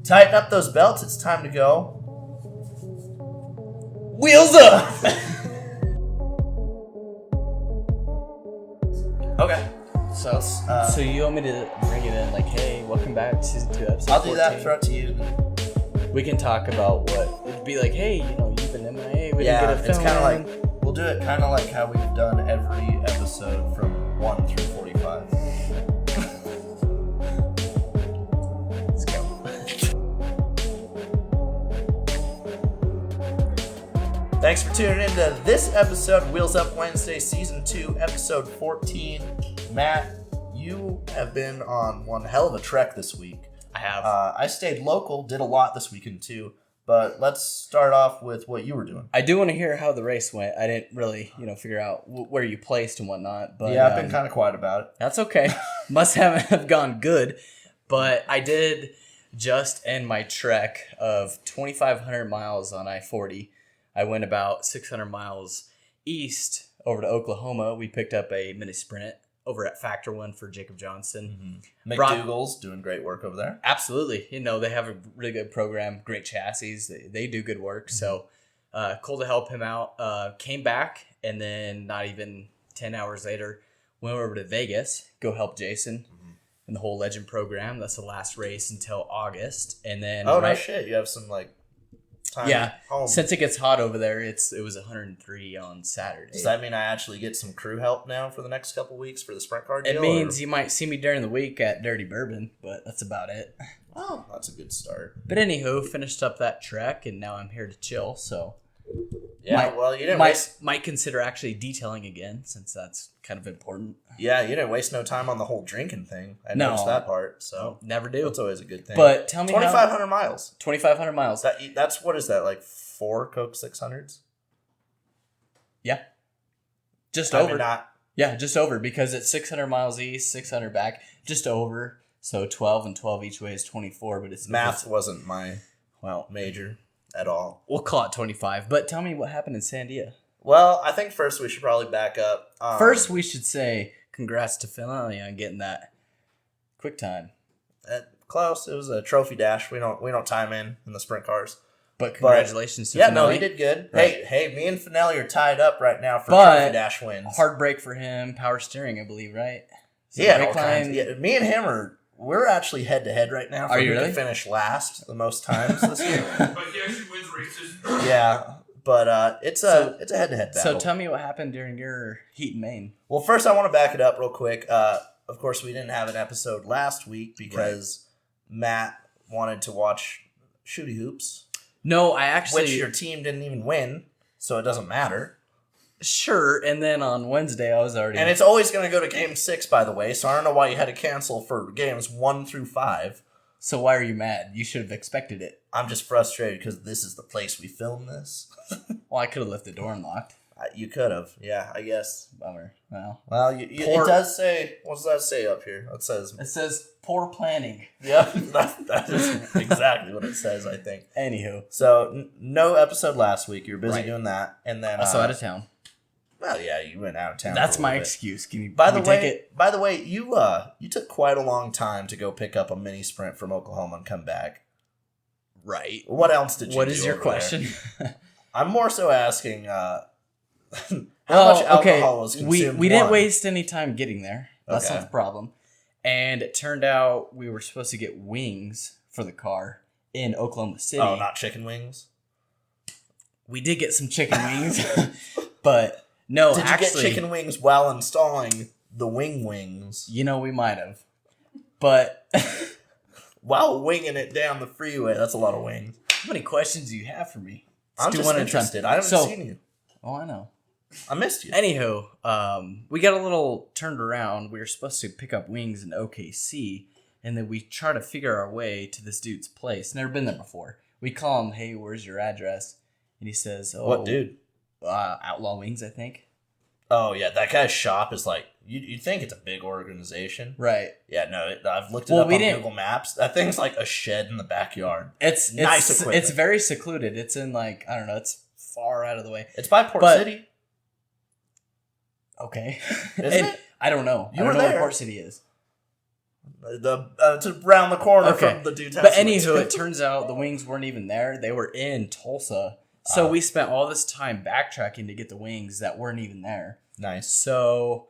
Tighten up those belts. It's time to go. Wheels up! Okay. So you want me to bring it in like, hey, welcome back to season 2, episode 14. I'll do that. Throw it to you. We can talk about what it'd be like. Hey, you've been MIA. We didn't get a film. It's kind of like we'll do it kind of like how we've done every episode from 1 through 45. Let's go. Thanks for tuning in to this episode of Wheels Up Wednesday, season 2, episode 14. Matt, you have been on one hell of a trek this week. I have. I stayed local, did a lot this weekend too, but let's start off with what you were doing. I do want to hear how the race went. I didn't really, figure out where you placed and whatnot. But yeah, I've been kind of quiet about it. That's okay. Must have gone good. But I did just end my trek of 2,500 miles on I-40. I went about 600 miles east over to Oklahoma. We picked up a mini sprint over at Factor One for Jacob Johnson. Mm-hmm. McDougall's doing great work over there. Absolutely. They have a really good program, great chassis. They do good work. Mm-hmm. So cool to help him out. Came back, and then not even 10 hours later, went over to Vegas, go help Jason in the whole Legend program. That's the last race until August. And then no shit. You have some time home. Since it gets hot over there, it was 103 on Saturday. Does that mean I actually get some crew help now for the next couple weeks for the sprint car deal? It means you might see me during the week at Dirty Bourbon, but that's about it. Oh, that's a good start. But anywho, finished up that trek, and now I'm here to chill. So yeah, you didn't might consider actually detailing again, since that's kind of important. Yeah, you didn't waste no time on the whole drinking thing. I noticed that part. So never do. That's always a good thing. But tell me, 2,500 miles. 2,500 miles. That's what is that, like 4 Coke 600s? Yeah, just over. Yeah, just over, because it's 600 miles east, 600 back, just over. So 12 and 12 each way is 24. But math wasn't my major at all. We'll call it 25. But tell me what happened in Sandia. Well, I think first we should probably back up. First, we should say congrats to Finale on getting that quick time. Close. It was a trophy dash. We don't time in the sprint cars. But congratulations to Finale. Yeah, no, he did good. Right. Hey, me and Finale are tied up right now for trophy dash wins. Hard break for him. Power steering, I believe, right? Yeah, me and him we're actually head to head right now. Are you really? Can finish last the most times this year. But he actually wins races. Yeah. But it's a head-to-head battle. So tell me what happened during your heat in Maine. Well, first I want to back it up real quick. Of course, we didn't have an episode last week because Matt wanted to watch Shooty Hoops. No, which your team didn't even win, so it doesn't matter. Sure, and then on Wednesday I was already... And it's always going to go to Game 6, by the way, so I don't know why you had to cancel for games 1 through 5. So why are you mad? You should have expected it. I'm just frustrated because this is the place we film this. Well, I could have left the door unlocked. You could have, yeah, I guess. Bummer. Well, it does say. What does that say up here? It says poor planning. Yeah, that is exactly what it says, I think. Anywho, so no episode last week. You were busy doing that, and then also out of town. Well, yeah, you went out of town. That's my excuse. By the way, you took quite a long time to go pick up a mini sprint from Oklahoma and come back. Right. What else did you do? What is your question? I'm more so asking how much alcohol was consumed. We didn't waste any time getting there. That's not the problem. And it turned out we were supposed to get wings for the car in Oklahoma City. Oh, not chicken wings? We did get some chicken wings, but no, did you get chicken wings while installing the wings? We might have. But while winging it down the freeway, that's a lot of wings. How many questions do you have for me? I'm just interested. I haven't seen you. Oh, I know. I missed you. Anywho, we got a little turned around. We were supposed to pick up wings in OKC, and then we try to figure our way to this dude's place. Never been there before. We call him, hey, where's your address? And he says, oh. What dude? Outlaw Wings, I think. Oh, yeah. That guy's shop is like, you'd think it's a big organization. Right. Yeah, no, I've looked it up on Google Maps. That thing's like a shed in the backyard. It's nice equipment. It's very secluded. It's in I don't know, it's far out of the way. It's by Port City. Okay. Isn't it? I don't know. You were there. Where Port City is. It's around the corner from the New Testament. But anywho, it turns out the wings weren't even there. They were in Tulsa. So we spent all this time backtracking to get the wings that weren't even there. Nice. So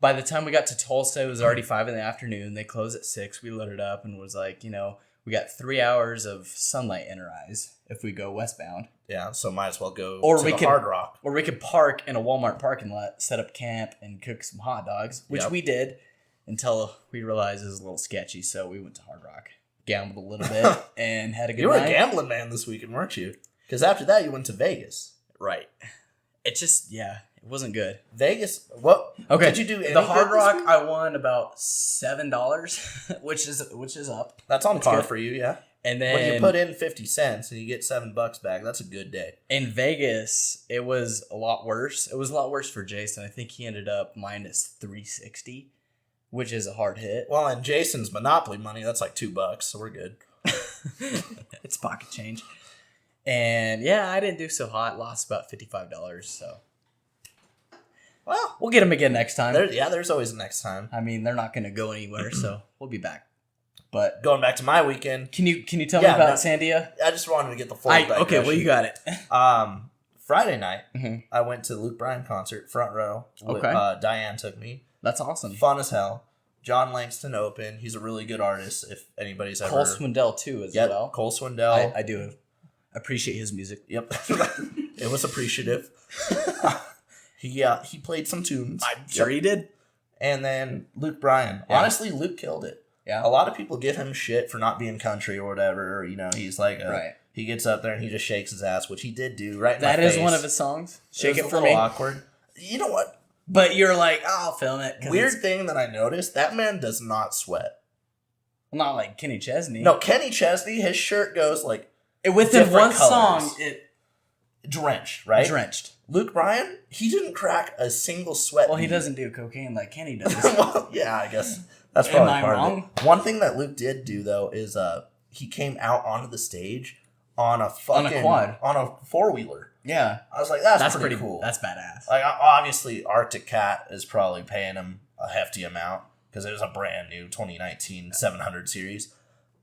by the time we got to Tulsa, it was already 5 p.m. They closed at 6. We loaded up and was like, we got 3 hours of sunlight in our eyes if we go westbound. Yeah, so might as well go to the Hard Rock. Or we could park in a Walmart parking lot, set up camp, and cook some hot dogs, which we did until we realized it was a little sketchy. So we went to Hard Rock, gambled a little bit, and had a good night. You were a gambling man this weekend, weren't you? Because after that, you went to Vegas. Right. It just, it wasn't good. Vegas, what? Okay. Did you do anything the Hard this Rock? week? I won about $7, which is up. That's on par good. for you, yeah. And then when you put in 50 cents and you get $7 back, that's a good day. In Vegas, it was a lot worse. It was a lot worse for Jason. I think he ended up minus 360, which is a hard hit. Well, and Jason's Monopoly money, that's like $2, so we're good. It's pocket change. And I didn't do so hot. Lost about $55. So, well, we'll get them again next time. There's always a next time. I mean, they're not going to go anywhere, so we'll be back. But going back to my weekend, can you tell me about Sandia? I just wanted to get the full. Okay, well you got it. Friday night, I went to Luke Bryan concert, front row. Diane took me. That's awesome. Fun as hell. John Langston opened. He's a really good artist. If anybody's ever Cole Swindell too as well. Cole Swindell. I do appreciate his music. Yep, it was appreciative. He played some tunes. I'm sure he did. And then Luke Bryan. Yeah. Honestly, Luke killed it. Yeah. A lot of people give him shit for not being country or whatever. Or, he's like, he gets up there and he just shakes his ass, which he did do right in my face. That is one of his songs. Shake it for me. A little awkward. You know what? But you're like, I'll film it. Weird thing that I noticed, that man does not sweat. Not like Kenny Chesney. No, Kenny Chesney, his shirt goes like within one colors. Song, it drenched, right? Drenched. Luke Bryan, he didn't crack a single sweat. Well, he doesn't do cocaine like Kenny does. Well, yeah, I guess that's probably Am I part wrong? of it. One thing that Luke did do though is he came out onto the stage on a quad, on a 4-wheeler. Yeah, I was like, that's pretty cool. That's badass. Like obviously, Arctic Cat is probably paying him a hefty amount because it was a brand new 2019 700 series.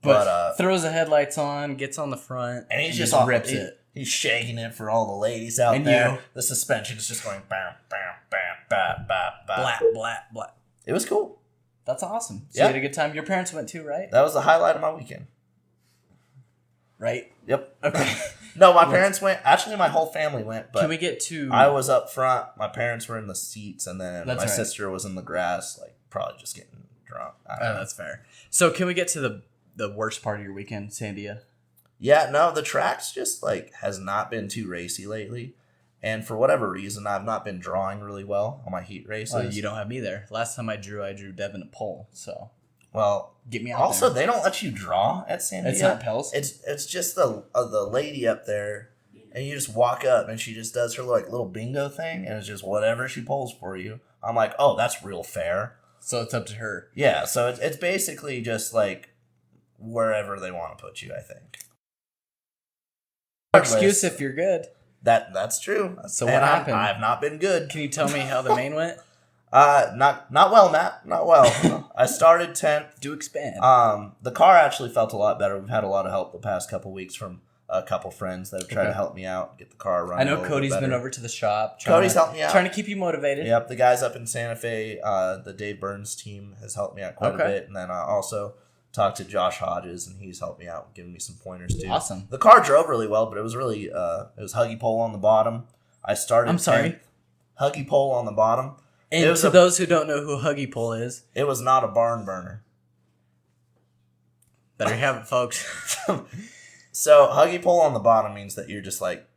But throws the headlights on, gets on the front, and he just rips it. He's shaking it for all the ladies out and there. You. The suspension is just going bam, bam, bam, bam, bam, bam. Blat, blat, blat. It was cool. That's awesome. So you had a good time. Your parents went too, right? That was the highlight of my weekend. Right? Yep. Okay. No, my parents went. Actually, my whole family went. But can we get to... I was up front. My parents were in the seats, and then my right. sister was in the grass, like probably just getting drunk. That's fair. So can we get to the worst part of your weekend, Sandia? Yeah, no, the track's just like has not been too racy lately. And for whatever reason, I've not been drawing really well on my heat races. Well, you don't have me there. Last time I drew Devin a pole. So, well, get me out also, there. they don't let you draw at Sandia. It's not Pels. It's just the lady up there, and you just walk up, and she just does her like little bingo thing, and it's just whatever she pulls for you. I'm like, oh, that's real fair. So it's up to her. Yeah, so it's basically just like wherever they want to put you, I think. Excuse if you're good. That's true. So what happened? I've not been good. Can you tell me how the main went? Not well, Matt. Not well. I started 10th. Do expand. The car actually felt a lot better. We've had a lot of help the past couple weeks from a couple friends that have tried to help me out, get the car running. I know Cody's been over to the shop. Cody's helped me out. Trying to keep you motivated. Yep, the guys up in Santa Fe, the Dave Burns team has helped me out quite a bit. And then I also talked to Josh Hodges, and he's helped me out, giving me some pointers too. Awesome. The car drove really well, but it was really, it was huggy pole on the bottom. I started. I'm sorry. 10th, huggy pole on the bottom. And to those who don't know who Huggy Pole is, it was not a barn burner. Better have it, folks. So huggy pole on the bottom means that you're just like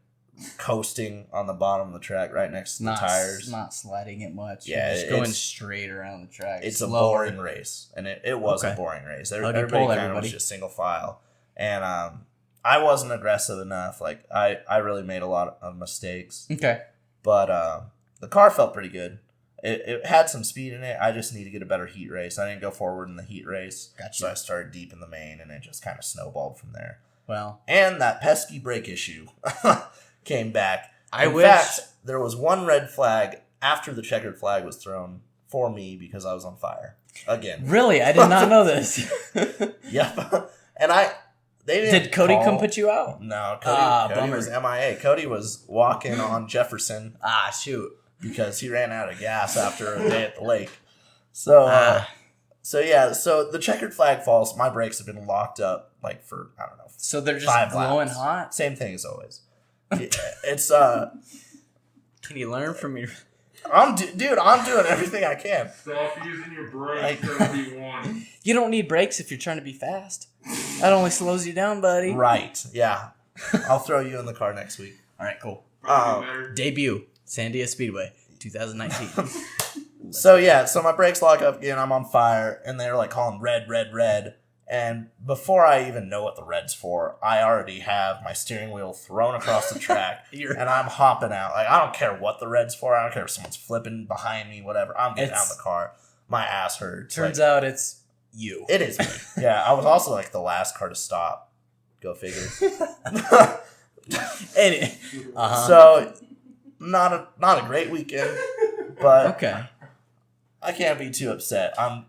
coasting on the bottom of the track right next to the tires. Not sliding it much. Yeah, you're just going straight around the track. It's a boring race, and it was a boring race. Everybody kind of was just single file, and I wasn't aggressive enough. Like I really made a lot of mistakes. Okay, but the car felt pretty good. It had some speed in it. I just need to get a better heat race. I didn't go forward in the heat race, so I started deep in the main, and it just kind of snowballed from there. Well, and that pesky brake issue came back. In wish fact, there was one red flag after the checkered flag was thrown for me because I was on fire. again. Really? I did not know this. Yep. And they didn't Did Cody call. come put you out? No, Cody bummer. was MIA. Cody was walking on Jefferson Shoot. because he ran out of gas after a day at the lake. So, so the checkered flag falls. My brakes have been locked up like for, I don't know. So they're just 5 glowing laps. hot? Same thing as always. It's Can you learn from your... I'm doing everything I can. Stop using your brakes, everyone. You don't need brakes if you're trying to be fast. That only slows you down, buddy. Right. Yeah. I'll throw you in the car next week. All right, cool. Better. Debut, Sandia Speedway, 2019. So my brakes lock up again. I'm on fire, and they're like calling red, red, red. And before I even know what the red's for, I already have my steering wheel thrown across the track, and I'm hopping out. Like, I don't care what the red's for. I don't care if someone's flipping behind me, whatever. I'm getting out of the car. My ass hurts. Turns out it's you. It is me. Yeah, I was also like the last car to stop. Go figure. So, not a great weekend, but Okay. I can't be too upset. I'm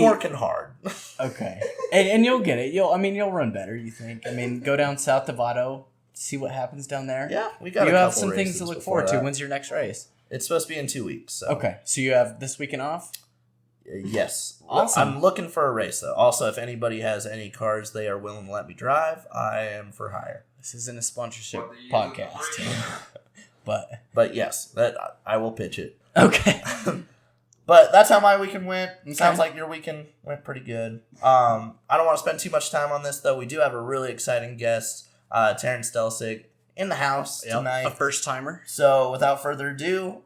working hard. Okay. And you'll get it. You'll run better, you think. Go down south to Vado, see what happens down there. Yeah, we got. You a have couple some things races to look before forward to. that. When's your next race? It's supposed to be in 2 weeks. So. Okay. So you have this weekend off? Yes. Awesome. I'm looking for a race though. Also, if anybody has any cars they are willing to let me drive, I am for hire. This isn't a sponsorship What, the use of the podcast. brake? But yes, that I will pitch it. okay. But that's how my weekend went. Okay. Sounds like your weekend went pretty good. I don't want to spend too much time on this though. We do have a really exciting guest, Taryn Stelzig, in the house tonight. A first timer. So without further ado,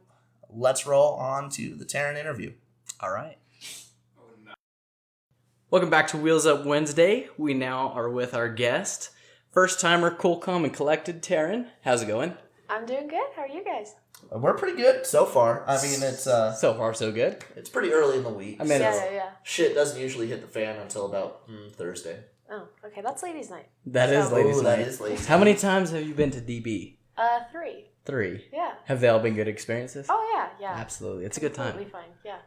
let's roll on to the Taryn interview. All right. Welcome back to Wheels Up Wednesday. We now are with our guest, first timer, cool, calm, and collected, Taryn. How's it going? I'm doing good. How are you guys? We're pretty good so far. I mean, it's So far, so good. it's pretty early in the week. I mean, Yeah. Shit doesn't usually hit the fan until about Thursday. Oh, okay. That's ladies' night. That is So- ladies' Ooh, night. that is ladies' How many times have you been to DB? 3. 3. Yeah. Have they all been good experiences? Oh, yeah. Absolutely. It's a good time. Completely fine. Yeah.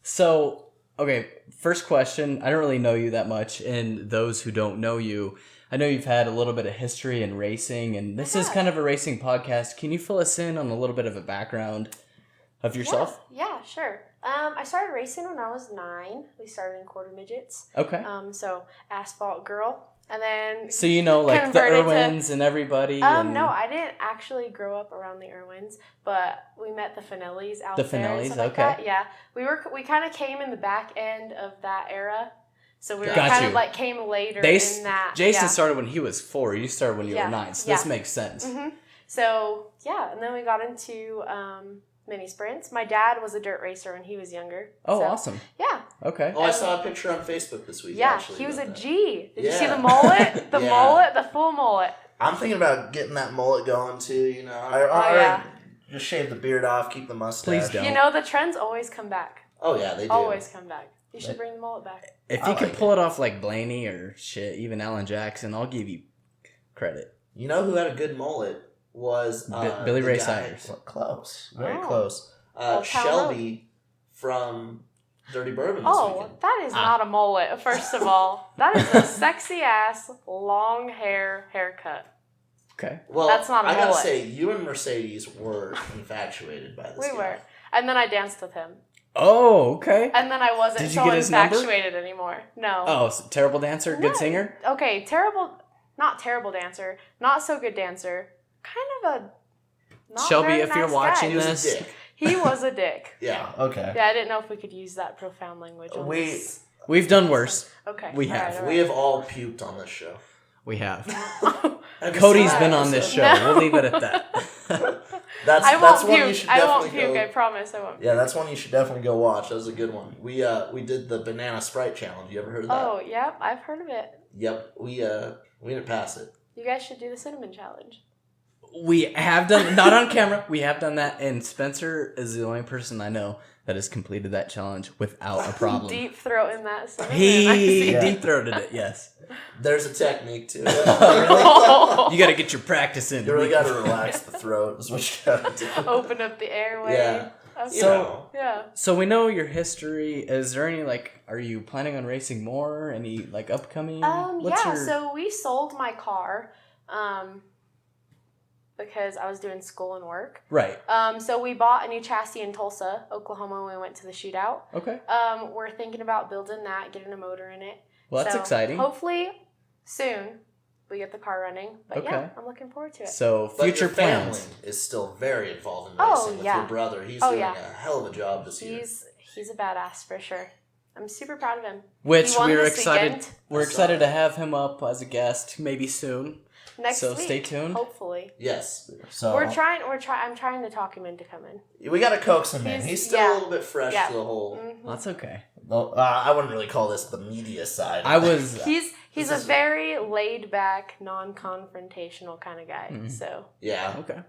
So, okay, first question. I don't really know you that much, and those who don't know you, I know you've had a little bit of history in racing, and this is kind of a racing podcast. Can you fill us in on a little bit of a background of yourself? Yeah, sure. I started racing when I was 9. We started in quarter midgets. Okay. So asphalt girl. And then So you know, like the converted to- Irwins and everybody. no, I didn't actually grow up around the Irwins, but we met the Finellis out The there. and Finellis, stuff like okay. that. Yeah, we kind of came in the back end of that era, so we were Got kind you. of like came later They, in that. Jason yeah. started when he was 4. You started when you were Yeah, 9. So yeah. this makes sense. Mm-hmm. So yeah, and then we got into mini sprints. My dad was a dirt racer when he was younger. Oh, so, awesome. Yeah, Okay. Oh, I saw a picture on Facebook this week. yeah. actually, He was a about that. G. Did you see Yeah. the mullet? The Yeah. mullet, the full mullet. I'm thinking about getting that mullet going too. You know, yeah. just shave the beard off, keep the mustache. Please don't. You know the trends always come back. Oh yeah, they do. Always come back. You should bring the mullet back. If I you can like pull it off like Blaney or shit, even Alan Jackson, I'll give you credit. You know who had a good mullet was Billy the Ray guy- Cyrus. Close, very Oh. close. Well, Shelby from Dirty Bourbon this Oh, weekend. that is not a mullet, first of all. That is a sexy ass long haircut. Okay. Well, That's not a I gotta mullet. say, you and Mercedes were infatuated by this We guy. were. And then I danced with him. Oh, okay. And then I wasn't Did you so get his number? infatuated anymore. No. Oh, so terrible dancer, good No. singer? Okay, not terrible dancer, not so good dancer. Kind of a not Shelby, very if you're nice watching guy. He was this- a dick. He was a dick. Yeah. Okay. Yeah, I didn't know if we could use that profound language on We- this. We've done worse. Okay. we all have. right, all We have all puked on this show. We have. right. Cody's been on this show. No. We'll leave it at that. That's I that's won't one you puke. should I definitely won't puke. go. I promise I won't. Yeah, that's one you should definitely go watch. That was a good one. We did the banana Sprite challenge. You ever heard of that? Oh, yep, I've heard of it. Yep. We didn't pass it. You guys should do the cinnamon challenge. We have done, not on camera, we have done that, and Spencer is the only person I know that has completed that challenge without a problem. Deep throat in that cinnamon. I He see. Yeah. deep-throated it, yes. There's a technique to it. Oh. You got to get your practice in. You really got to relax the throat. Is what you got to do. Open up the airway. Yeah. Okay. You know. Yeah. So we know your history. Is there any are you planning on racing more? Any upcoming? So we sold my car, because I was doing school and work. Right. So we bought a new chassis in Tulsa, Oklahoma, when we went to the shootout. Okay. We're thinking about building that, getting a motor in it. Well, that's exciting. Hopefully soon we get the car running. But Okay. yeah, I'm looking forward to it. So But future your family plans. is still very involved in Oh, racing with yeah. your brother. He's Oh, doing yeah. a hell of a job this year. He's a badass for sure. I'm super proud of him. Which He won we're this excited. weekend. We're I saw excited that. to have him up as a guest maybe soon. Next So week. stay tuned. Hopefully. Yes. So I'm trying to talk him into coming. we got to coax him in. He's- He's still yeah. a little bit fresh Yeah. to the whole. Mhm. That's okay. I wouldn't really call this the media side. I was. He's This a is- very laid back, non-confrontational kind of guy. Mhm. So Yeah. Okay.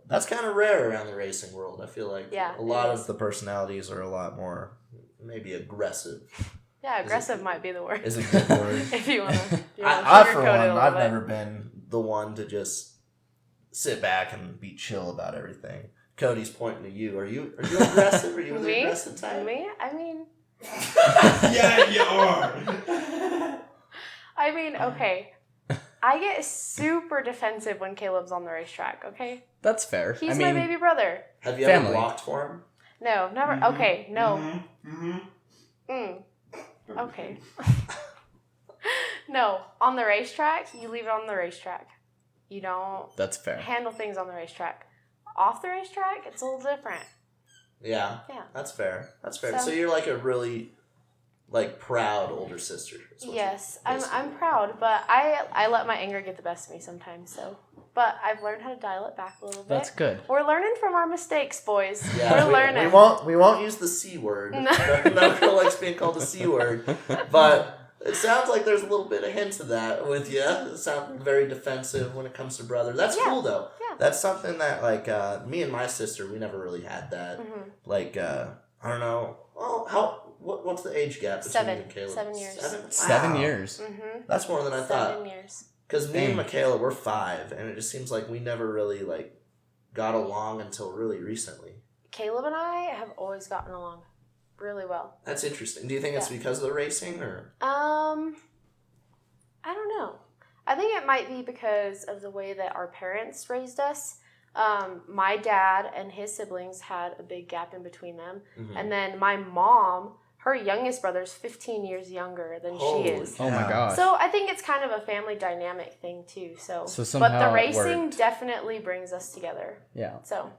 That's kind of rare around the racing world. I feel like Yeah, a lot it of is. the personalities are a lot more maybe aggressive. yeah, aggressive might be the word. Is a good word. if you want to. I for one, I've never been the one to just sit back and be chill about everything. Cody's pointing to you. Are you aggressive? Are you the Me? aggressive type? Me? I mean, Yeah, you are. okay. I get super defensive when Caleb's on the racetrack. Okay, That's fair. he's my baby brother. Have you Family. ever blocked for him? No, never. Mhm. Okay, no. Mm-hmm. Mm. Okay. No, on the racetrack, you leave it on the racetrack. You don't That's fair. handle things on the racetrack. Off the racetrack, it's a little different. Yeah. Yeah. That's fair. That's fair. So- So you're like a really proud older sister. is what Yes, you I'm basically- proud, but I let my anger get the best of me sometimes. So, but I've learned how to dial it back a little bit. That's good. We're learning from our mistakes, boys. Yeah, We're learning. we won't use the C word. No. No girl likes being called the C word. But it sounds like there's a little bit of hints of that with you. It sounds very defensive when it comes to brother. That's Yeah. cool though. Yeah. That's something that me and my sister, we never really had that. Mhm. I don't know. Well, what's the age gap between you and Caleb? 7 years. 7 Wow. years. Mhm. That's more than I thought. 7 years. Because me and Dang. Michaela, we're 5, and it just seems like we never really got along until really recently. Caleb and I have always gotten along really well. That's interesting. Do you think it's Yeah. because of the racing, or? I don't know. I think it might be because of the way that our parents raised us. My dad and his siblings had a big gap in between them. Mhm. And then my mom, her youngest brother's 15 years younger than Holy she is. cow. Oh my gosh. So I think it's kind of a family dynamic thing too. So So but somehow the it racing worked. definitely brings us together. Yeah. So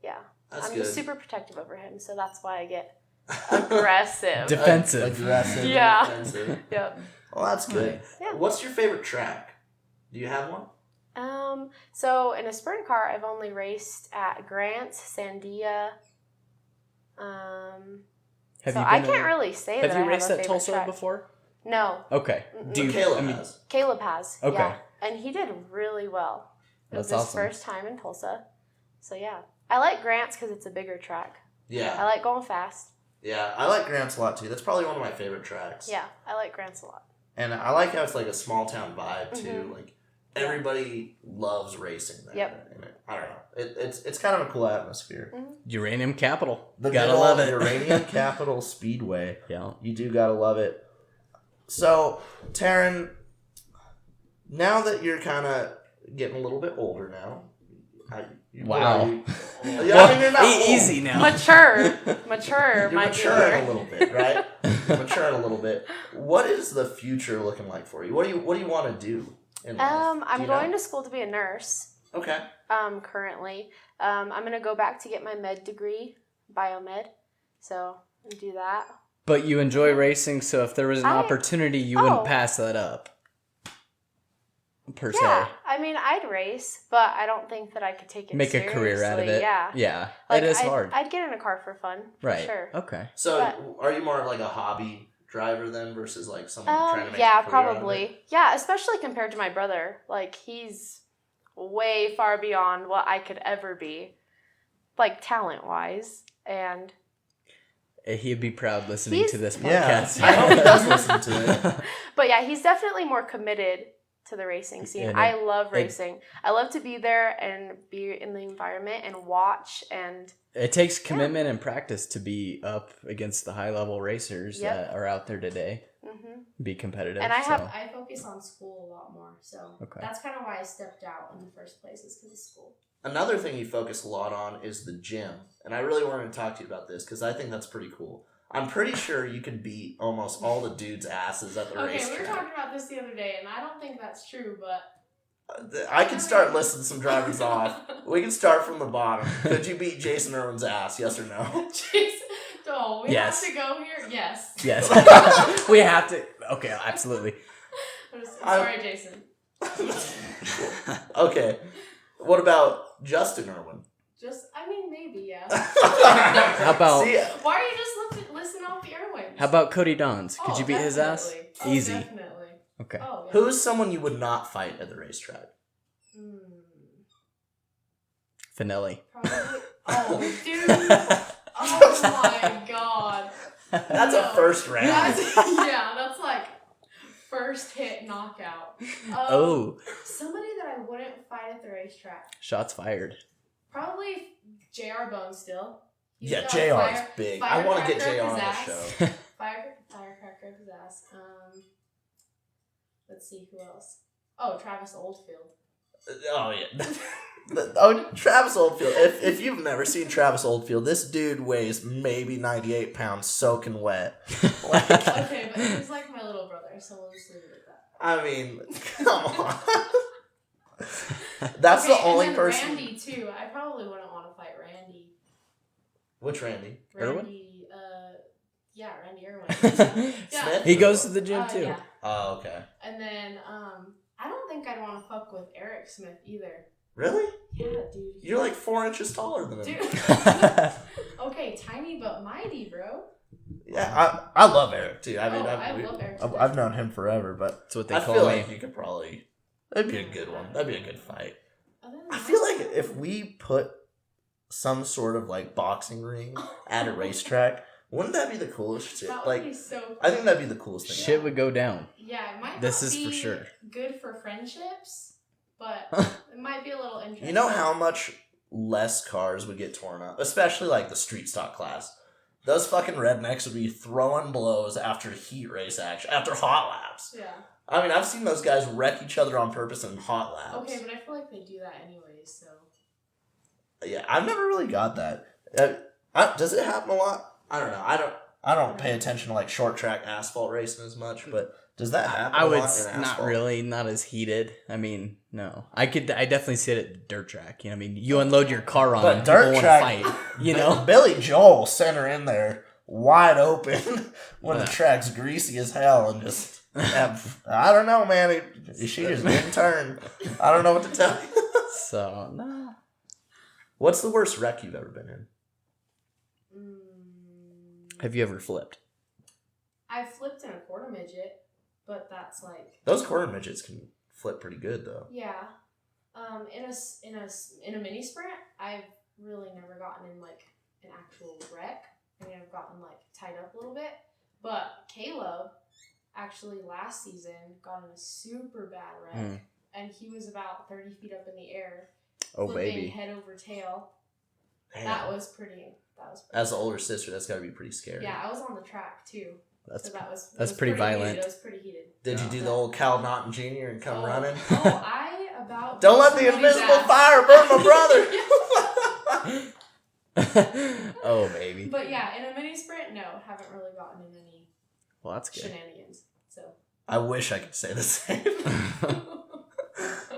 yeah. That's I'm good. just super protective over him, so that's why I get aggressive. Defensive. Aggressive. and Yeah. defensive. Yep. Well, that's good. Nice. Yeah. What's your favorite track? Do you have one? So in a sprint car, I've only raced at Grants, Sandia. Have So you I been can't in- really say Have that you I raced have a at favorite Tulsa track. before? No, Okay. Mm-mm. Do you? Caleb I mean, has. Caleb has. Okay. Yeah, and he did really well. It was That's his awesome. first time in Tulsa. So yeah, I like Grants because it's a bigger track. I Yeah. like going fast. Yeah. I like Grants a lot too. That's probably one of my favorite tracks. Yeah, I like Grants a lot. And I like how it's like a small town vibe too. Mhm. Like everybody loves racing there. Yep. And I don't know. It's kind of a cool atmosphere. Uranium Capital. The Gotta good love old it. Uranium Capital Speedway. Yeah. You do gotta love it. So, Taryn, now that you're kind of getting a little bit older now. Wow. I mean, you're not old. Easy now. Mature You're might be maturing a word. little bit, right? You're maturing a little bit. What is the future looking like for you? What do you want to do in life? I'm going to school to be a nurse. Okay. Currently, I'm gonna go back to get my med degree, biomed. So do that. But you enjoy racing, so if there was an opportunity, you wouldn't pass that up. Per Yeah, se. I mean, I'd race, but I don't think that I could take it. Make a career out of seriously. it. Yeah, Yeah. Like, it is I'd, hard. I'd get in a car for fun, for Right. sure. Okay. So, But- are you more of like a hobby driver then versus like someone trying to make Yeah, a career out of it? probably. Yeah, especially compared to my brother. Like, he's way far beyond what I could ever be, like talent wise, and He'd be proud listening He's- to this Yeah. podcast. I hope he does listen to it. but yeah, he's definitely more committed to the racing scene. And I love racing. I love to be there and be in the environment and watch and It takes commitment and practice to be up against the high level racers that are out there today. Be competitive. And I focus on school a lot more, so that's kind of why I stepped out in the first place, is because of school. Another thing you focus a lot on is the gym, and I really wanted to talk to you about this because I think that's pretty cool. I'm pretty sure you can beat almost all the dudes' asses at the racetrack. Okay, we were talking about this the other day, and I don't think that's true, but... I can start listing some drivers off. We can start from the bottom. Could you beat Jason Irwin's ass, yes or no? Jason, we have to go here? Yes. Yes. We have to. Okay, absolutely. Sorry, Jason. Okay. What about Justin Irwin? Maybe, yeah. How about... Why are you just listing off the Irwins? How about Cody Dons? Could you beat his ass? Easy. Definitely. Okay. Oh, yeah. Who's someone you would not fight at the racetrack? Finelli. Probably. Oh, dude. Oh my god. That's a first round. That's like first hit knockout. Somebody that I wouldn't fight at the racetrack. Shots fired. Probably JR Bone still. Yeah, JR is big. I want to get JR on the show. Firecracker up his ass. Let's see who else. Oh, Travis Oldfield. Oh yeah. Travis Oldfield. If you've never seen Travis Oldfield, this dude weighs maybe 98 pounds, soaking wet. Okay, but he's like my little brother, so we'll just leave it at that. I mean, come on. That's the only person. Randy too. I probably wouldn't want to fight Randy. Which Randy? Irwin? Randy Irwin. Yeah. Smith? He goes to the gym too. Yeah. Oh, okay. And then I don't think I'd want to fuck with Eric Smith either. Really? Yeah, dude. You're like 4 inches taller than him. Dude. Okay, tiny but mighty, bro. Yeah, I love Eric too. I mean, I love Eric Smith. I've known him forever, but that's what they I call feel me. like you could probably. That'd be a good one. That'd be a good fight. I that, feel like if we put some sort of like boxing ring at a racetrack, wouldn't that be the coolest shit? That Like, would be so cool. I think that'd be the coolest thing. Shit would go down. Yeah, it might This not is be for sure. good for friendships, but it might be a little interesting. You know how much less cars would get torn up, especially like the street stock class. Those fucking rednecks would be throwing blows after heat race action, after hot laps. Yeah. I mean, I've seen those guys wreck each other on purpose in hot laps. Okay, but I feel like they do that anyways, so. Yeah, I've never really got that. Does it happen a lot? I don't know. I don't pay attention to like short track asphalt racing as much, but does that happen? I would a lot in asphalt? not really, not as heated. I mean, no. I definitely see it at the dirt track. You know, I mean, you unload your car on, but and dirt people track, want to fight. You know, Billy Joel center in there wide open when the track's greasy as hell and just. I don't know, man. She just didn't turn. I don't know what to tell you. So no. What's the worst wreck you've ever been in? Have you ever flipped? I flipped in a quarter midget, but that's like. Those quarter midgets can flip pretty good though. Yeah, in a mini sprint, I've really never gotten in like an actual wreck. I mean, I've gotten like tied up a little bit, but Caleb actually last season got in a super bad wreck, and he was about 30 feet up in the air, flipping baby, head over tail. Damn. That was pretty. As the older sister, that's got to be pretty scary. Yeah, I was on the track too. That's pretty violent. It was pretty heated. Did you do the old Cal Naughton Jr. and come running? Oh, I about. Don't let the invisible fire burn my brother. Oh, baby. But yeah, in a mini sprint, no, haven't really gotten in any. Well, that's good. Shenanigans. So. I wish I could say the same.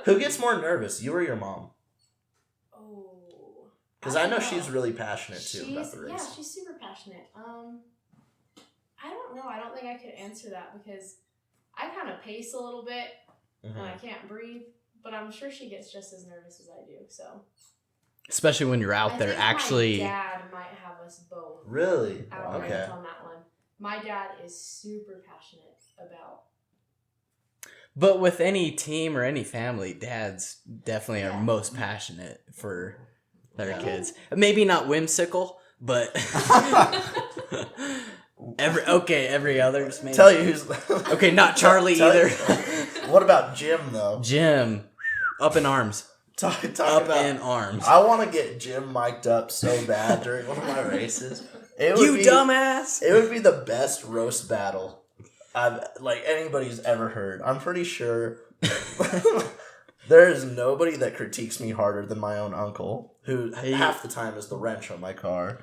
Who gets more nervous, you or your mom? Because I know she's really passionate too about the race. Yeah, she's super passionate. I don't know. I don't think I could answer that because I kind of pace a little bit and I can't breathe. But I'm sure she gets just as nervous as I do. So. Especially when you're out there, actually. My dad might have us both. Really? Okay. On that one. My dad is super passionate about. But with any team or any family, dads definitely are most passionate for their kids. Maybe not whimsical, but every other's maybe. Tell you who's okay, not Charlie either. What about Jim though? Jim, up in arms. Talking up about in arms. I want to get Jim mic'd up so bad during one of my races. You dumbass! It would be the best roast battle anybody's ever heard. I'm pretty sure there is nobody that critiques me harder than my own uncle, who half the time is the wrench on my car.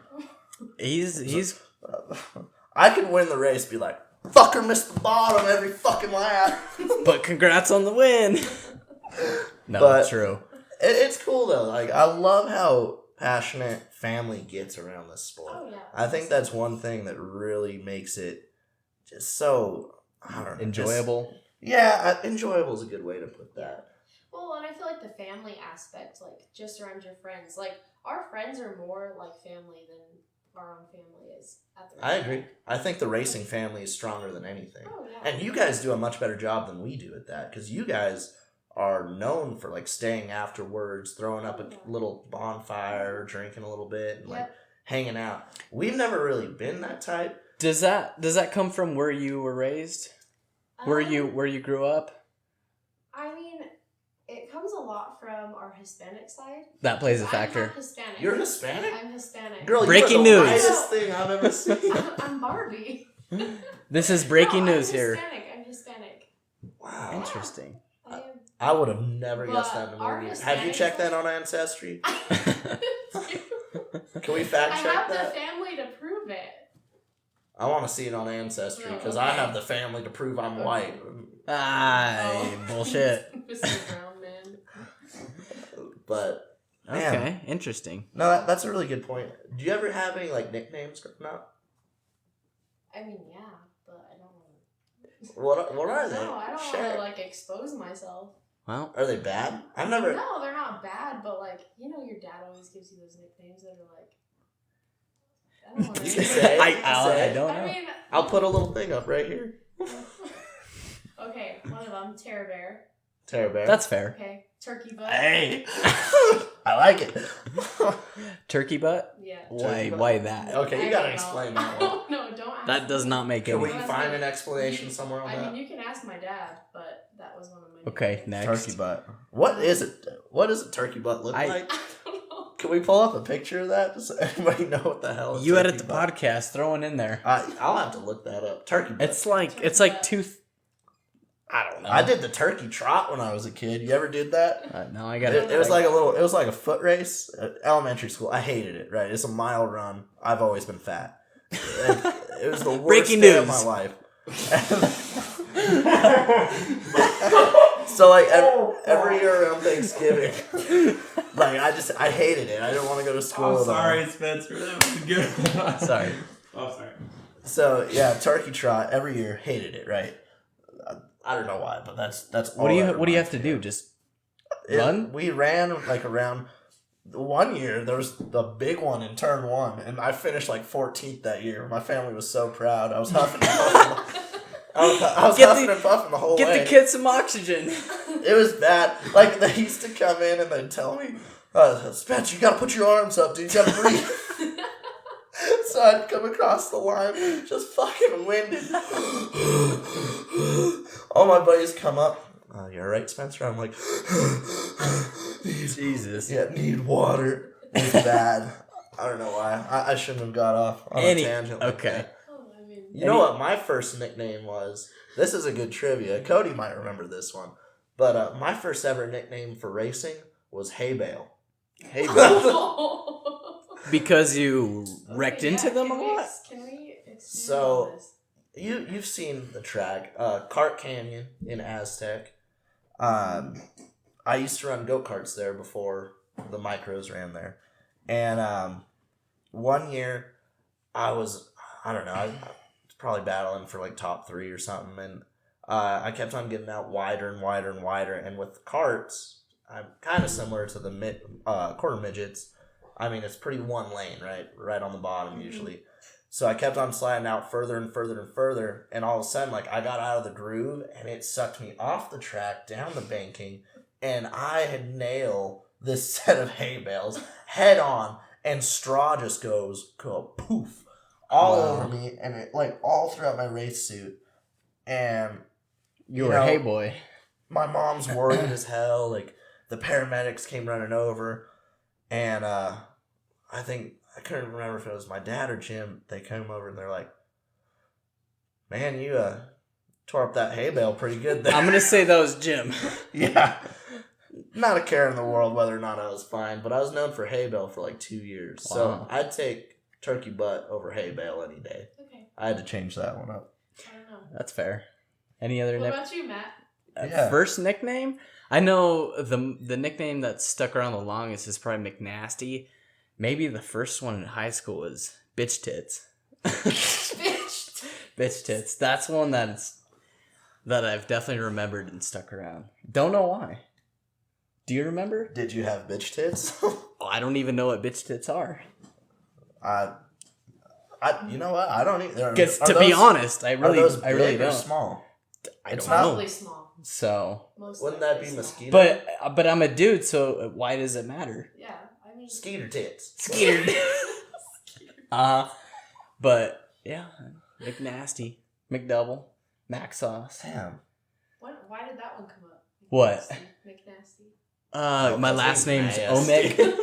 He's I could win the race, be like, fucker missed the bottom every fucking lap. But congrats on the win. No, But that's true. It's cool though. Like, I love how passionate family gets around this sport. Oh, yeah. I think that's one thing that really makes it just so, I don't know. Enjoyable. Enjoyable is a good way to put that. Well, and I feel like the family aspect, like, just around your friends. Like, our friends are more like family than our own family is at the I racetrack. agree. I think the racing family is stronger than anything. Oh, yeah. And you guys do a much better job than we do at that, because you guys are known for, like, staying afterwards, throwing up a little bonfire, drinking a little bit, and, like, hanging out. We've never really been that type. Does that come from where you were raised? Where you grew up? I mean, it comes a lot from our Hispanic side. That plays a I'm factor. not Hispanic. You're Hispanic? I'm Hispanic. Girl, Breaking you are the news. whitest thing I've ever seen. I'm Barbie. This is breaking No, news here. I'm Hispanic. Wow. Interesting. I am. I would have never But guessed that in a our movie. Have you Hispanics checked that are- on Ancestry? Can we I fact check have that? the family to prove it. I want to see it on Ancestry, because Oh, I okay. have the family to prove I'm white. Bullshit. Mr. Brown Man. But, man. Okay, interesting. No, that's a really good point. Do you ever have any, like, nicknames growing up? I mean, yeah, but I don't. What are they? No, I don't Share. want to like expose myself. Well, Are they bad? I've never. No, they're not bad, but like your dad always gives you those nicknames that are like. I don't want You to can say it. I don't know. I mean, I'll put a little thing up right here. okay, one of them, Terror Bear. Terror Bear. That's fair. Okay, Turkey Butt. Hey! I like it. Turkey butt? Yeah. Why that? Okay, you I gotta don't explain know. that one. No, don't ask That me. does not make Can any we Well, find an you- explanation somewhere on I that? mean, you can ask my dad, but that was one of my Okay, nicknames. next. Turkey butt. What is it? What does a turkey butt look I- like? I don't know. Can we pull up a picture of that? Does anybody know what the hell? A You turkey edit the butt? podcast, throw it in there. I'll have to look that up. Turkey butt. It's like two. I don't know. I did the turkey trot when I was a kid. You ever did that? No, I got It was like a foot race at elementary school. I hated it, right? It's a mile run. I've always been fat. It was the worst Breaking day of news. my life. So like every year around Thanksgiving, like I hated it. I didn't want to go to school I'm at all. sorry, Spencer. That was a good one. Sorry. Oh, sorry. So yeah, turkey trot every year. Hated it, right? I don't know why, but that's all. What do you that What do you have reminds to me do? of. Just run? We ran like around. One year there was the big one in turn one, and I finished like 14th that year. My family was so proud. I was huffing and puffing. I was huffing and puffing the whole way. Get the kids some oxygen. It was bad. Like, they used to come in and they'd tell me, Spence, you gotta put your arms up, dude. You gotta breathe. So I'd come across the line, just fucking winded. All my buddies come up. You alright, Spencer? I'm like, Jesus. yeah, need water. It's bad. I don't know why. I shouldn't have got off on a tangent. Like okay. that. Oh, I mean, You know what my first nickname was? This is a good trivia. Cody might remember this one. But my first ever nickname for racing was Hay Bale. Hey, because you wrecked Okay, into yeah, them a can we lot? Can we expand So- on this? You've seen the track, Cart Canyon in Aztec. I used to run go-karts there before the micros ran there. And one year I was probably battling for like top 3 or something. And I kept on getting out wider and wider and wider. And with carts, I'm kind of similar to the quarter midgets. I mean, it's pretty one lane, right on the bottom usually. So I kept on sliding out further and further and further, and all of a sudden, like, I got out of the groove, and it sucked me off the track, down the banking, and I had nailed this set of hay bales head on, and straw just goes poof all over me, and it, like, all throughout my race suit. And You were a hay boy. my mom's worried as hell, like, the paramedics came running over, and I couldn't remember if it was my dad or Jim. They came over and they're like, "Man, you tore up that hay bale pretty good there." I'm gonna say that was Jim. Yeah. Not a care in the world whether or not I was fine, but I was known for hay bale for like 2 years. Wow. So I'd take turkey butt over hay bale any day. Okay. I had to change that one up. I don't know. That's fair. Any other What about you, Matt? Yeah. first nickname? I know the nickname that stuck around the longest is probably McNasty. Maybe the first one in high school was Bitch Tits. Bitch. Bitch Tits. That's one that I've definitely remembered and stuck around. Don't know why. Do you remember? Did you have bitch tits? Oh, I don't even know what bitch tits are. You know what? I don't either. Because to be honest, I really big or don't. small? I It's don't not- know. Probably small. So, Most Wouldn't that likely be small. mosquito? but I'm a dude, so why does it matter? Yeah, I mean. Skeeter tits. Scared. But yeah, McNasty, McDouble, Mac Sauce. Damn. Why did that one come up? What? McNasty. My last name's nasty. Omick.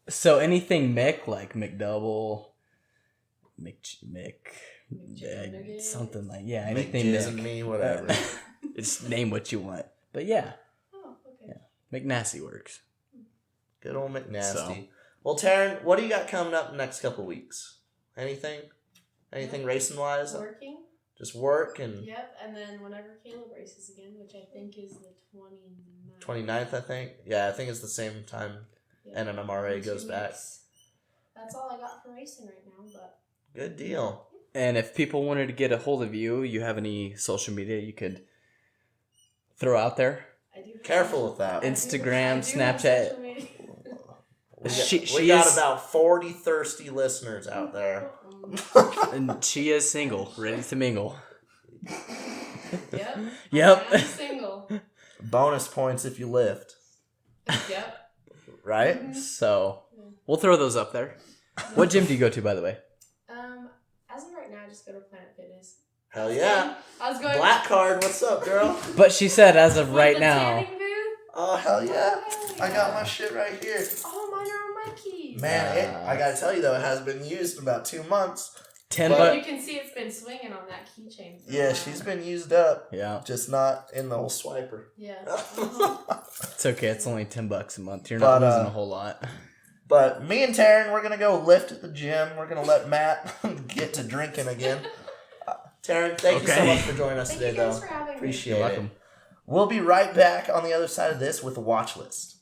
So anything Mick, like McDouble, McNugget. something like anything Anything Mick. and me, whatever. Just name what you want. But yeah, Oh, okay. McNasty works. Good old McNasty. So. Well, Taryn, what do you got coming up the next couple weeks? Anything? Anything racing wise? Working. Just work and Yep, and then whenever Caleb races again, which I think is the 29th. 29th, I think. Yeah, I think it's the same time Yeah, NMMRA in 2 goes back. weeks. That's all I got for racing right now, but Good deal. And if people wanted to get a hold of you, you have any social media you could throw out there? I do. have Careful social- with that. I do- Instagram, I do have Snapchat. social media. We got about 40 thirsty listeners out there. And she is single, ready to mingle. Yep. Yep. I'm single. Bonus points if you lift, Yep. right? So we'll throw those up there. What gym do you go to, by the way? As of right now, I just go to Planet Fitness. Hell yeah. I was going Black card, what's up, girl? But she said as of with right the now. tanning booth. Oh, hell yeah. Oh, I got my shit right here. Oh, mine are on my keys. Man, I gotta tell you though, it has been used in about 2 months. 10 But- bucks. You can see it's been swinging on that keychain. for a Yeah, while. she's been used up, Yeah, just not in the old swiper. Yeah. Uh-huh. it's okay. It's only $10 a month. You're But, not losing a whole lot. But me and Taryn, we're gonna go lift at the gym. We're gonna let Matt get to drinking again. Taryn, thank you so Okay. much for joining us Thank today, you guys though. for having me. Appreciate You're it. welcome. We'll be right back on the other side of this with the watch list.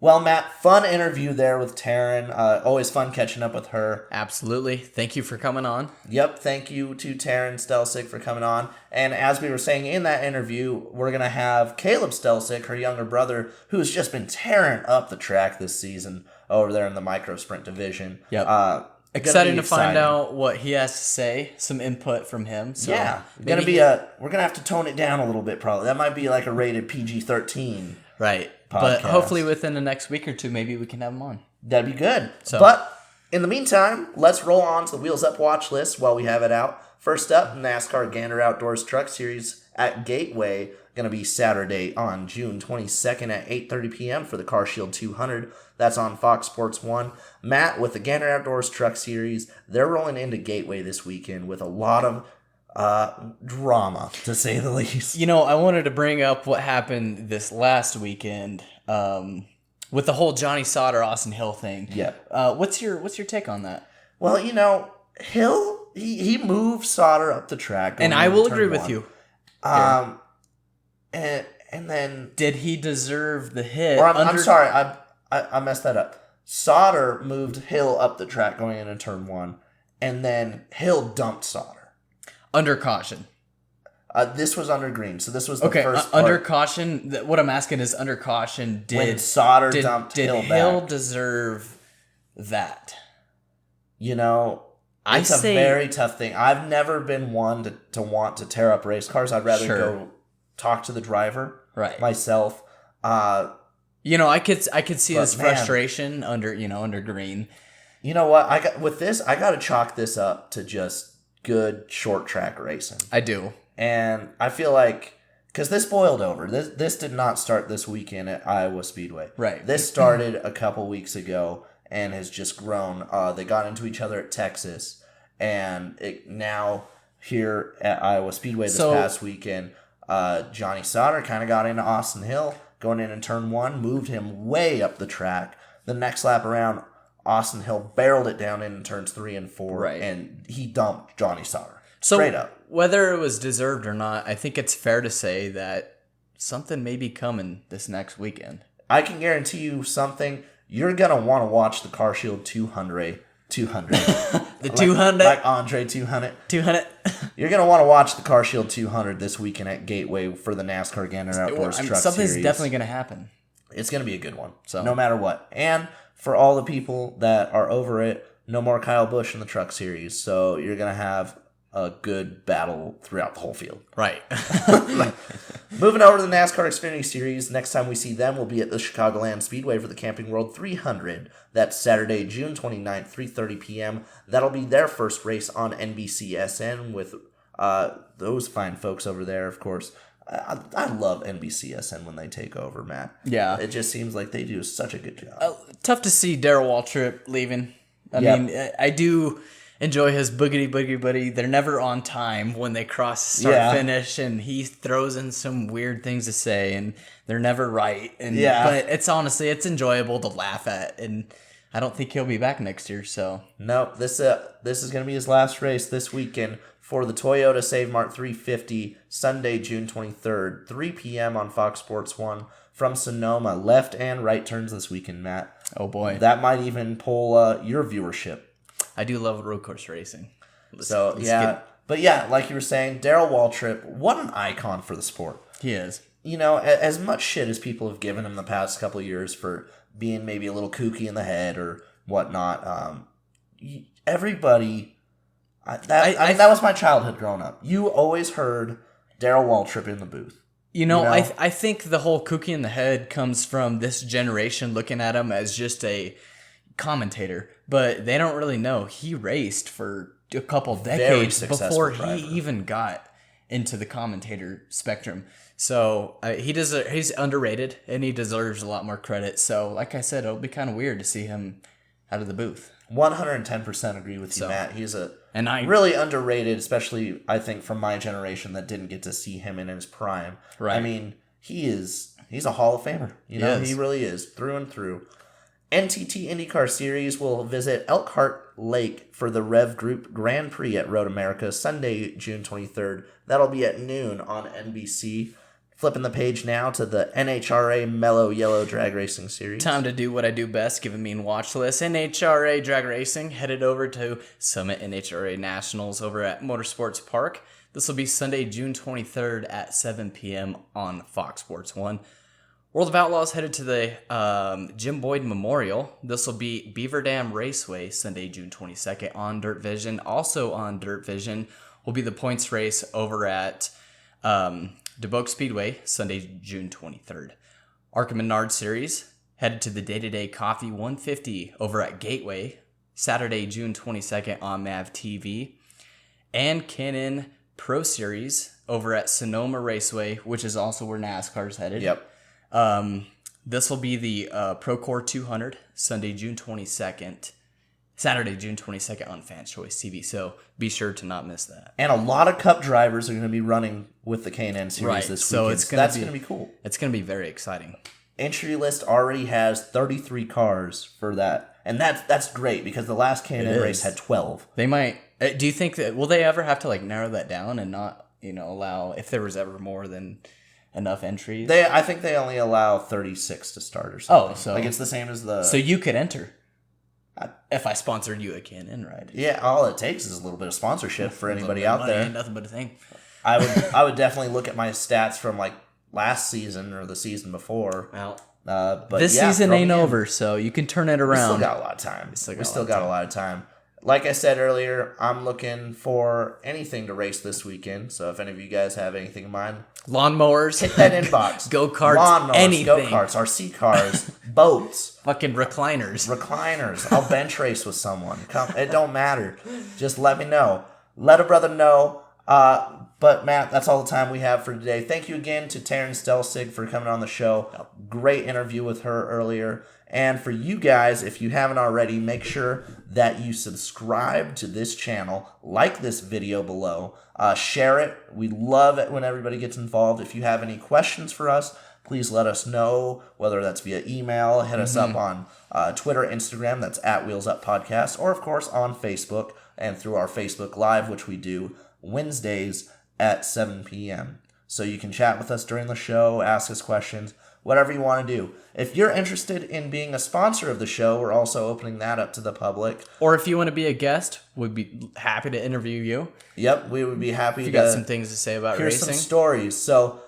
Well, Matt, fun interview there with Taryn. Always fun catching up with her. Absolutely. Thank you for coming on. Yep, thank you to Taryn Stelzig for coming on. And as we were saying in that interview, we're going to have Caleb Stelzig, her younger brother, who's just been tearing up the track this season over there in the micro sprint division. Yep. Excited to find out what he has to say. Some input from him. So Yeah, maybe we're gonna have to tone it down a little bit. Probably that might be like a rated PG-13. right. But podcast. hopefully within the next week or two, maybe we can have him on. That'd be good. So- But in the meantime, let's roll on to the Wheels Up watch list while we have it out. First up, NASCAR Gander Outdoors Truck Series at Gateway. Going to be Saturday on June 22nd at 8:30 p.m. for the Car Shield 200. That's on Fox Sports 1. Matt, with the Gander Outdoors Truck Series, they're rolling into Gateway this weekend with a lot of drama, to say the least. You know, I wanted to bring up what happened this last weekend with the whole Johnny Sauter, Austin Hill thing. Yep. What's your take on that? Well, you know, Hill, he moved Sauter up the track. And going I will into agree turn with one. you. And then, Did he deserve the hit? or I'm sorry, I messed that up. Sauter moved Hill up the track going into turn one, and then Hill dumped Sauter. Under caution. This was under green, so this was the Okay, first under part. caution. What I'm asking is under caution. When Did Sauter dumped did Hill Hill back. deserve that? You know, I it's say- a very tough thing. I've never been one to want to tear up race cars. I'd rather Sure. go talk to the driver Right. myself. You know, I could see But his man. frustration under green. You know what? I got to chalk this up to just good short track racing. I do. And I feel like because this boiled over. This did not start this weekend at Iowa Speedway. Right. This started a couple weeks ago and has just grown. They got into each other at Texas, and now here at Iowa Speedway this past weekend, Johnny Sauter kind of got into Austin Hill, going in turn 1, moved him way up the track. The next lap around, Austin Hill barreled it down in turns 3 and 4, and he dumped Johnny Sauter. Straight up. Whether it was deserved or not, I think it's fair to say that something may be coming this next weekend. I can guarantee you something. You're going to want to watch the Car Shield 200. The 200? Like Andre 200. 200? You're going to want to watch the Car Shield 200 this weekend at Gateway for the NASCAR Gander Outdoors Truck something's Series. definitely going to happen. It's going to be a good one, so no matter what. And for all the people that are over it, no more Kyle Busch in the Truck Series, so you're going to have a good battle throughout the whole field. Right. Moving over to the NASCAR Xfinity Series, next time we see them will be at the Chicagoland Speedway for the Camping World 300. That's Saturday, June 29th, 3:30 p.m. That'll be their first race on NBCSN with those fine folks over there, of course. I love NBCSN when they take over, Matt. Yeah. It just seems like they do such a good job. Tough to see Darrell Waltrip leaving. I mean, I do enjoy his boogity buddy. They're never on time when they cross start finish, and he throws in some weird things to say, and they're never right. And but it's honestly enjoyable to laugh at, and I don't think he'll be back next year. So nope, this is going to be his last race this weekend for the Toyota Save Mart 350, Sunday, June 23rd, 3 p.m. on Fox Sports 1 from Sonoma. Left and right turns this weekend, Matt. Oh boy, that might even pull your viewership. I do love road course racing. But like you were saying, Darrell Waltrip, what an icon for the sport. He is. You know, as much shit as people have given him the past couple of years for being maybe a little kooky in the head or whatnot, everybody... that was my childhood growing up. You always heard Darrell Waltrip in the booth. You know? I think the whole kooky in the head comes from this generation looking at him as just a commentator, but they don't really know he raced for a couple decades before he even got into the commentator spectrum. So he's underrated and he deserves a lot more credit. So like I said, it'll be kind of weird to see him out of the booth. 110% agree with you, Matt. He's really underrated, especially I think from my generation that didn't get to see him in his prime. Right. I mean, he's a Hall of Famer. He really is through and through. NTT IndyCar Series will visit Elkhart Lake for the Rev Group Grand Prix at Road America Sunday, June 23rd. That'll be at noon on NBC. Flipping the page now to the NHRA Mellow Yellow Drag Racing Series. Time to do what I do best, give a mean watch list. NHRA Drag Racing headed over to Summit NHRA Nationals over at Motorsports Park. This will be Sunday, June 23rd at 7 p.m. on Fox Sports 1. World of Outlaws headed to the Jim Boyd Memorial. This will be Beaver Dam Raceway, Sunday, June 22nd on Dirt Vision. Also on Dirt Vision will be the points race over at Dubuque Speedway, Sunday, June 23rd. Arkham Menard Series headed to the Day-to-Day Coffee 150 over at Gateway, Saturday, June 22nd on MAV TV. And Canon Pro Series over at Sonoma Raceway, which is also where NASCAR's headed. Yep. This will be the Procore 200, Saturday, June 22nd on Fans Choice TV. So be sure to not miss that. And a lot of Cup drivers are going to be running with the K&N Series this weekend. So that's going to be cool. It's going to be very exciting. Entry list already has 33 cars for that. And that's great because the last K&N race had 12. They might... do you think that... Will they ever have to narrow that down and not, allow... If there was ever more than... enough entries? I think they only allow 36 to start or something. Oh, so it's the same as the... So you could enter if I sponsored you a K&N ride. Yeah, all it takes is a little bit of sponsorship for anybody out there. Ain't nothing but a thing. I would definitely look at my stats from last season or the season before. Well, but this season ain't over, so you can turn it around. We still got a lot of time. We still got a lot of time. Like I said earlier, I'm looking for anything to race this weekend. So if any of you guys have anything in mind, lawnmowers, hit that inbox. Go-karts, lawnmowers, anything. Go-karts, RC cars, boats, fucking recliners. I'll bench race with someone. It don't matter. Just let me know. Let a brother know. But Matt, that's all the time we have for today. Thank you again to Taryn Stelzig for coming on the show. Great interview with her earlier. And for you guys, if you haven't already, make sure that you subscribe to this channel, like this video below, share it. We love it when everybody gets involved. If you have any questions for us, please let us know, whether that's via email, hit us up on Twitter, Instagram, that's at Wheels Up Podcast, or of course on Facebook and through our Facebook Live, which we do Wednesdays at 7 p.m. So you can chat with us during the show, ask us questions, whatever you want to do. If you're interested in being a sponsor of the show, we're also opening that up to the public. Or if you want to be a guest, we'd be happy to interview you. Yep, we would be happy If you to got some things to say about hear racing. some stories. So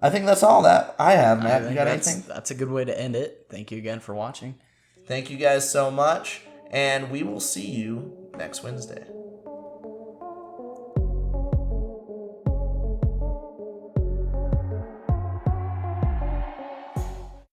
I think that's all that I have, Matt. You got anything? That's a good way to end it. Thank you again for watching. Thank you guys so much, and we will see you next Wednesday.